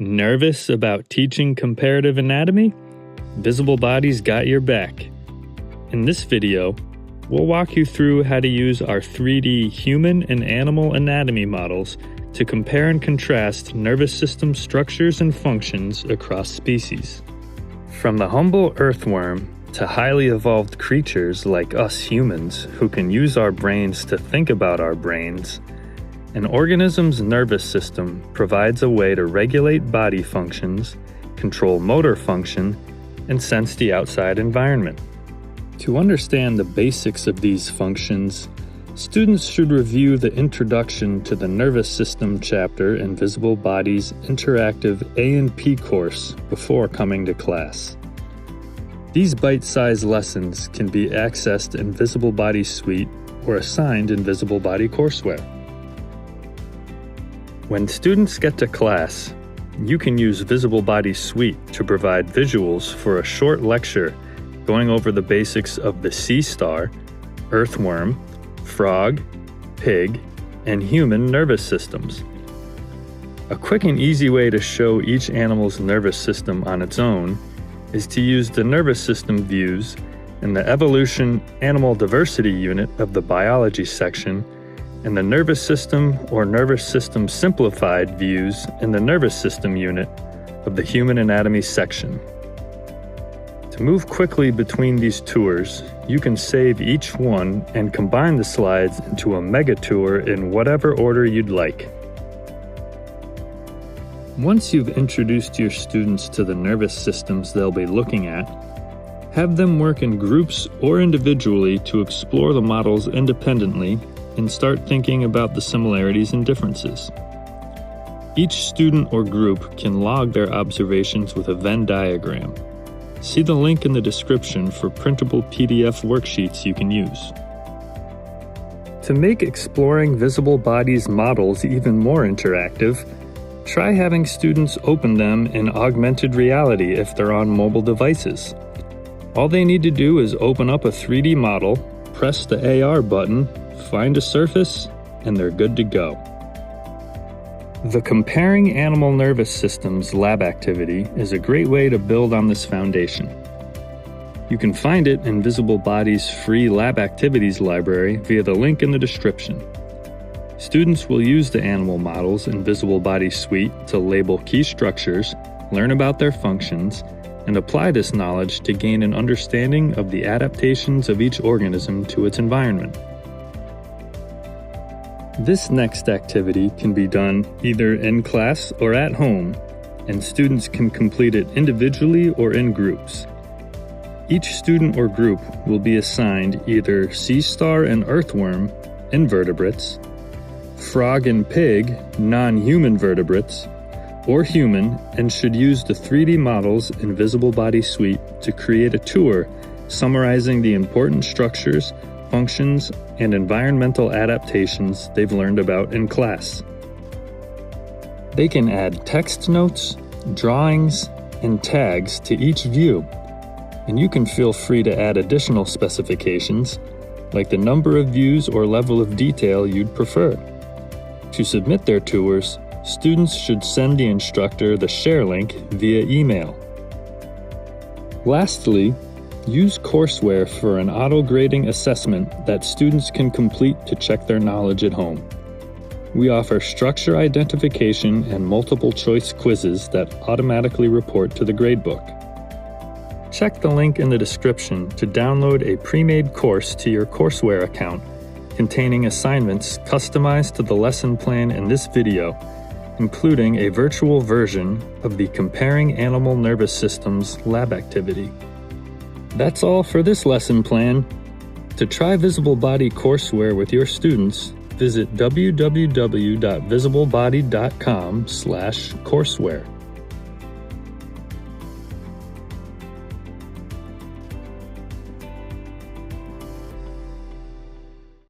Nervous about teaching comparative anatomy? Visible Body's got your back. In this video, we'll walk you through how to use our 3D human and animal anatomy models to compare and contrast nervous system structures and functions across species. From the humble earthworm to highly evolved creatures like us humans who can use our brains to think about our brains, an organism's nervous system provides a way to regulate body functions, control motor function, and sense the outside environment. To understand the basics of these functions, students should review the Introduction to the Nervous System chapter in Visible Body's interactive A&P course before coming to class. These bite-sized lessons can be accessed in Visible Body Suite or assigned in Visible Body courseware. When students get to class, you can use Visible Body Suite to provide visuals for a short lecture going over the basics of the sea star, earthworm, frog, pig, and human nervous systems. A quick and easy way to show each animal's nervous system on its own is to use the nervous system views in the Evolution Animal Diversity unit of the Biology section and the Nervous System or Nervous System Simplified views in the Nervous System unit of the Human Anatomy section. To move quickly between these tours, you can save each one and combine the slides into a mega tour in whatever order you'd like. Once you've introduced your students to the nervous systems they'll be looking at, have them work in groups or individually to explore the models independently and start thinking about the similarities and differences. Each student or group can log their observations with a Venn diagram. See the link in the description for printable PDF worksheets you can use. To make exploring Visible Body's models even more interactive, try having students open them in augmented reality if they're on mobile devices. All they need to do is open up a 3D model, press the AR button, find a surface, and they're good to go. The Comparing Animal Nervous Systems lab activity is a great way to build on this foundation. You can find it in Visible Body's free lab activities library via the link in the description. Students will use the animal models in Visible Body Suite to label key structures, learn about their functions, and apply this knowledge to gain an understanding of the adaptations of each organism to its environment. This next activity can be done either in class or at home, and students can complete it individually or in groups. Each student or group will be assigned either sea star and earthworm, invertebrates, frog and pig, non-human vertebrates, or human, and should use the 3D models in Visible Body Suite to create a tour summarizing the important structures, functions, and environmental adaptations they've learned about in class. They can add text notes, drawings, and tags to each view, and you can feel free to add additional specifications, like the number of views or level of detail you'd prefer. To submit their tours, students should send the instructor the share link via email. Lastly, use courseware for an auto-grading assessment that students can complete to check their knowledge at home. We offer structure identification and multiple choice quizzes that automatically report to the gradebook. Check the link in the description to download a pre-made course to your courseware account containing assignments customized to the lesson plan in this video, including a virtual version of the Comparing Animal Nervous Systems lab activity. That's all for this lesson plan. To try Visible Body courseware with your students, visit www.visiblebody.com/courseware.